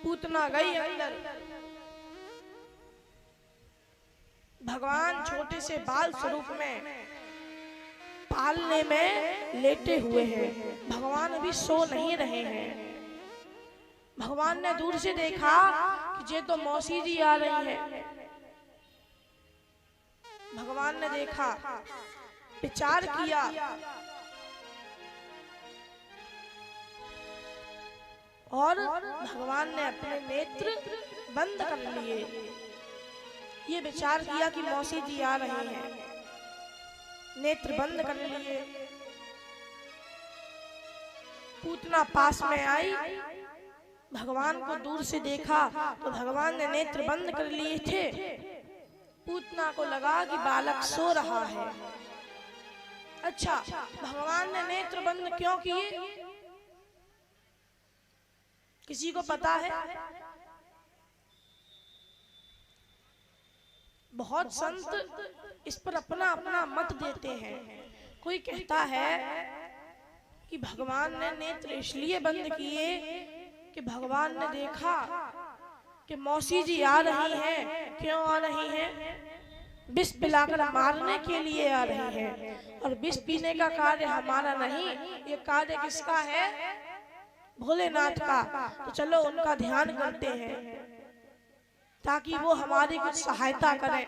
पूतना गई अंदर। भगवान छोटे से बाल स्वरूप में पालने में लेटे हुए हैं। भगवान अभी सो नहीं रहे हैं। भगवान ने दूर से देखा कि ये तो मौसी जी आ रही हैं। भगवान ने देखा, विचार किया, और भगवान ने अपने नेत्र बंद कर लिए। ये विचार किया कि मौसी जी आ रही हैं, नेत्र बंद कर लिए। पूतना पास में आई, भगवान को दूर से देखा तो भगवान ने नेत्र बंद कर लिए थे। पूतना को लगा कि बालक सो रहा है। अच्छा, भगवान ने नेत्र बंद क्यों किए? किसी को पता है? बहुत संत इस पर अपना अपना मत देते हैं। कोई कहता है कि भगवान ने नेत्र इसलिए बंद किए कि भगवान ने देखा कि मौसी जी आ रही हैं। क्यों आ रही हैं? विष पिलाकर मारने के लिए आ रही हैं। और विष पीने का कार्य हमारा नहीं, ये कार्य किसका है? भोलेनाथ का। तो चलो उनका ध्यान करते हैं ताकि वो हमारी कुछ सहायता करें।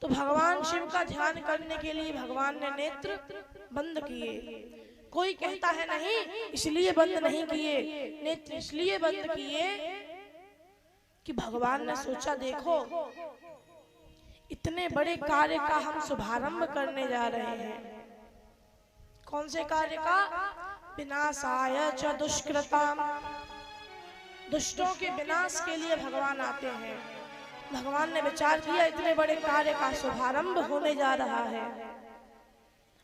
तो भगवान शिव का ध्यान करने के लिए भगवान ने नेत्र बंद किए। कोई कहता है नहीं, इसलिए बंद नहीं किए, नेत्र इसलिए बंद किए कि भगवान ने सोचा, देखो इतने बड़े कार्य का हम शुभारंभ करने जा रहे हैं। कौन से कार्य का? विनाशाय च दुष्कृताम, दुष्टों के विनाश के लिए भगवान आते हैं। भगवान ने विचार किया इतने बड़े कार्य का शुभारंभ होने जा रहा है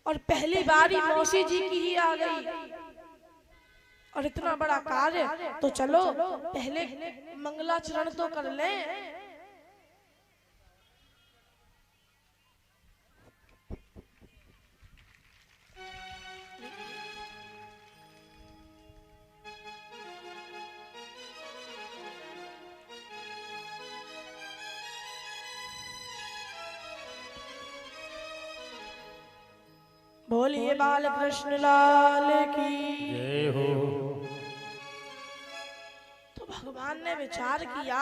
और पहली बारी मौसी जी की ही आ गई और इतना बड़ा कार्य, तो चलो पहले मंगलाचरण तो कर लें। बोलिए बाल कृष्ण लाल की जय हो। तो भगवान ने विचार किया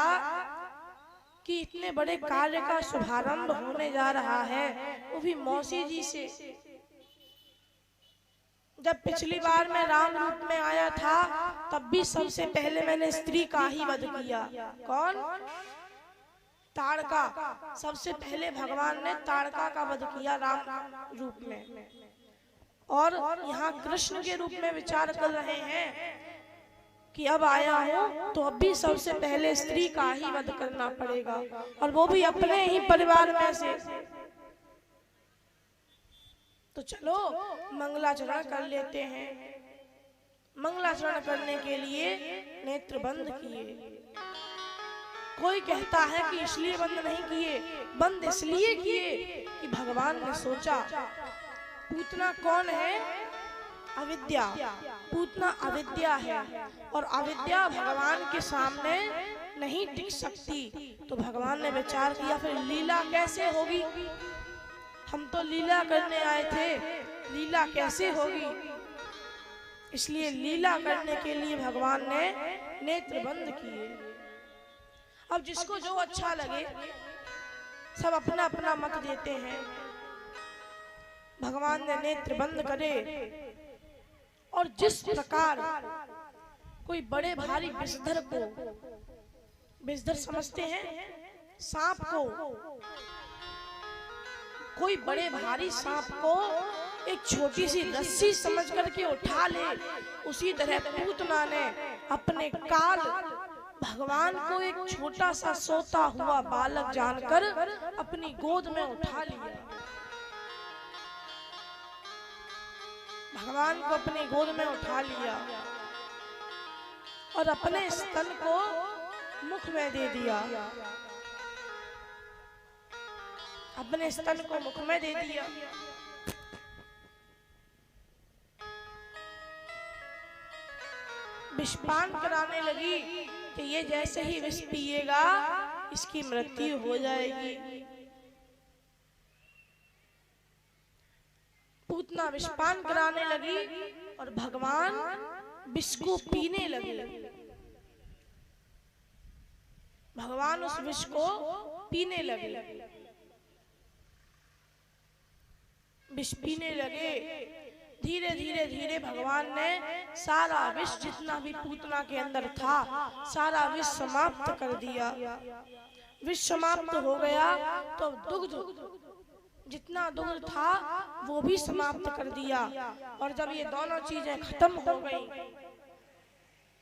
कि इतने बड़े कार्य का शुभारंभ होने जा रहा है, वो भी मौसी जी से। जब पिछली बार मैं राम रूप में आया था तब भी सबसे पहले मैंने स्त्री का ही वध किया। कौन? ताड़का। सबसे पहले भगवान ने ताड़का का वध किया राम रूप में। और यहाँ कृष्ण के रूप में विचार कर रहे हैं कि अब आया हूँ तो अब भी सबसे पहले स्त्री का ही वध करना पड़ेगा, और वो भी अपने ही परिवार में से। तो चलो मंगलाचरण कर लेते हैं। मंगलाचरण करने के लिए नेत्र बंद किए। कोई कहता है कि इसलिए बंद नहीं किए, बंद इसलिए किए कि भगवान ने सोचा पूतना कौन है? अविद्या। पूतना अविद्या है और अविद्या भगवान के सामने नहीं टिक सकती। तो भगवान ने विचार किया फिर लीला कैसे होगी? हम तो लीला करने आए थे, लीला कैसे होगी? इसलिए लीला करने के लिए भगवान ने नेत्र बंद किए। अब जिसको जो अच्छा लगे, सब अपना अपना मत देते हैं। भगवान ने नेत्र बंद करे और जिस प्रकार कोई बड़े भारी विषधर को, विषधर समझते हैं सांप को, कोई बड़े भारी सांप को एक छोटी सी रस्सी समझ करके उठा ले, उसी तरह पूतना ने अपने काल भगवान को एक छोटा सा सोता हुआ बालक जानकर अपनी गोद में उठा लिया। भगवान को अपनी गोद में उठा लिया और अपने स्तन को मुख में दे दिया। अपने स्तन को मुख में दे दिया। विषपान कराने लगी। कि ये जैसे ही विष पिएगा इसकी मृत्यु हो जाएगी। पूतना विषपान कराने लगी और भगवान विष को पीने लगे। भगवान उस विष को पीने लगे, विष पीने लगे। धीरे धीरे धीरे भगवान ने सारा विष जितना भी पूतना के अंदर था सारा विष समाप्त कर दिया। विष समाप्त हो गया तो दुग्ध जितना दुग्ध था वो भी समाप्त कर दिया। और जब ये दोनों चीजें खत्म हो गई,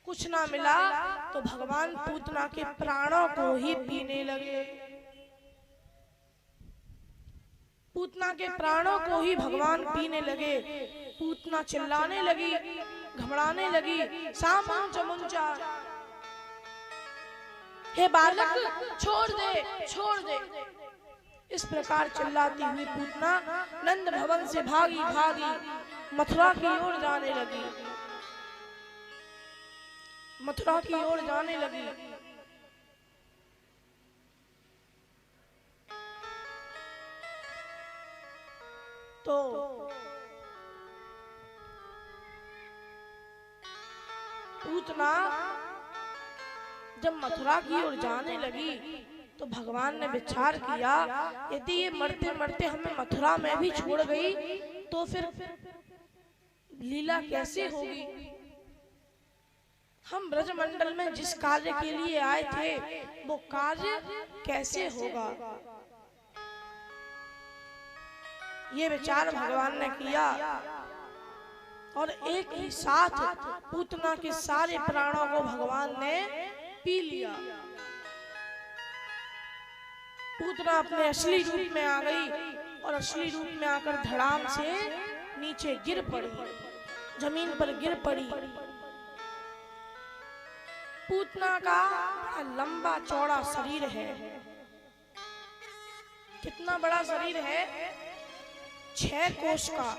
कुछ ना मिला, तो भगवान पूतना के प्राणों को ही पीने लगे। पूतना के प्राणों को ही भगवान पीने लगे। पूतना चिल्लाने लगी, घबराने लगी, सामुंचा, हे बालक छोड़ दे, छोड़ दे। इस प्रकार चिल्लाती हुई पूतना नंद भवन से भागी भागी मथुरा की ओर जाने लगी, मथुरा की ओर जाने लगी। तो पूतना जब मथुरा की ओर जाने लगी तो भगवान ने विचार किया, यदि ये मरते मरते हमें मथुरा में भी छोड़ गई तो फिर लीला कैसे होगी। हम ब्रजमंडल में जिस कार्य के लिए आए थे वो कार्य कैसे होगा। ये विचार भगवान ने किया और एक ही साथ पूतना के सारे प्राणों को भगवान ने पी लिया। पूतना अपने असली रूप में आ गई और असली रूप में आकर धड़ाम से नीचे गिर पड़ी, जमीन पर गिर पड़ी। पूतना का लंबा चौड़ा शरीर है। कितना बड़ा शरीर है? 6 कोस का,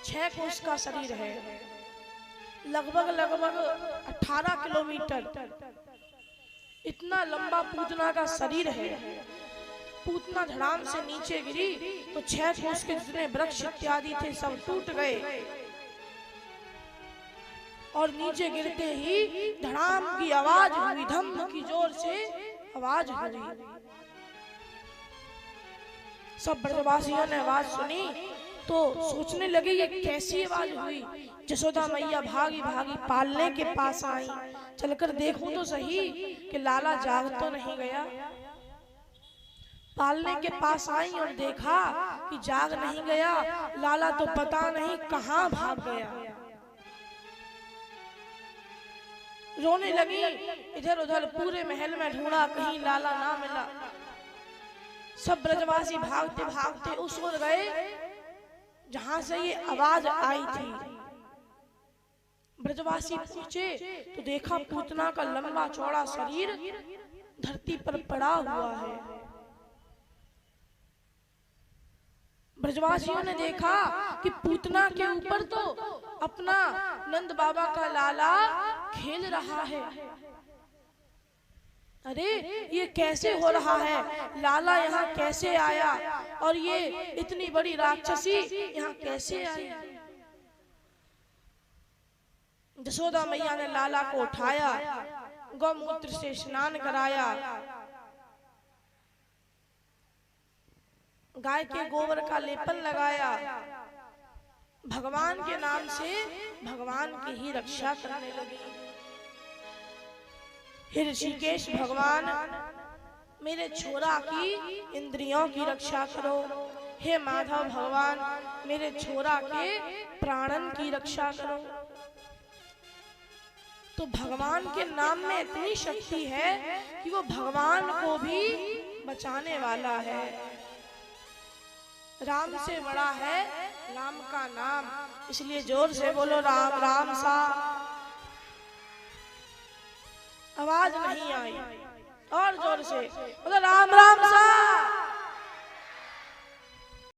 6 कोस का शरीर है। लगभग 18 किलोमीटर इतना लंबा पूतना का शरीर है। पूतना धड़ाम से नीचे गिरी तो 6 कोस के जितने वृक्ष इत्यादि थे सब टूट गए और नीचे गिरते ही धड़ाम की आवाज हुई, धम्म की जोर से आवाज हुई। सब ब्रजवासियों ने आवाज सुनी तो सोचने लगे ये कैसी आवाज हुई। जसोदा मैया भागी भागी पालने के पास आई, चलकर देखूं तो सही कि लाला जाग तो नहीं गया। पालने के पास आई और देखा कि जाग नहीं गया, लाला तो पता नहीं कहां भाग गया। रोने लगी, इधर उधर पूरे महल में ढूंढा, कहीं लाला ना मिला। सब ब्रजवासी भागते भागते उस ओर गए जहां से ये आवाज आई थी। ब्रजवासी पहुंचे तो देखा पूतना का लंबा चौड़ा शरीर धरती पर पड़ा हुआ है। ब्रजवासियों ने देखा कि पूतना के ऊपर तो अपना नंद बाबा का लाला खेल रहा है। अरे ये कैसे हो रहा है? लाला यहाँ कैसे आया और ये इतनी बड़ी राक्षसी यहाँ कैसे आई? जसोदा मैया ने लाला को उठाया, गौमूत्र से स्नान कराया, गाय के गोबर का लेपन लगाया, भगवान के नाम से भगवान की ही रक्षा करने लगी। हे ऋषिकेश भगवान, मेरे छोरा की इंद्रियों की रक्षा करो। हे माधव भगवान, मेरे छोरा के प्राणन की रक्षा करो। तो भगवान के नाम में इतनी शक्ति है कि वो भगवान को भी बचाने वाला है। राम से बड़ा है राम का नाम, इसलिए जोर से बोलो राम राम सा। आवाज नहीं आई और जोर से बोलो राम राम सा।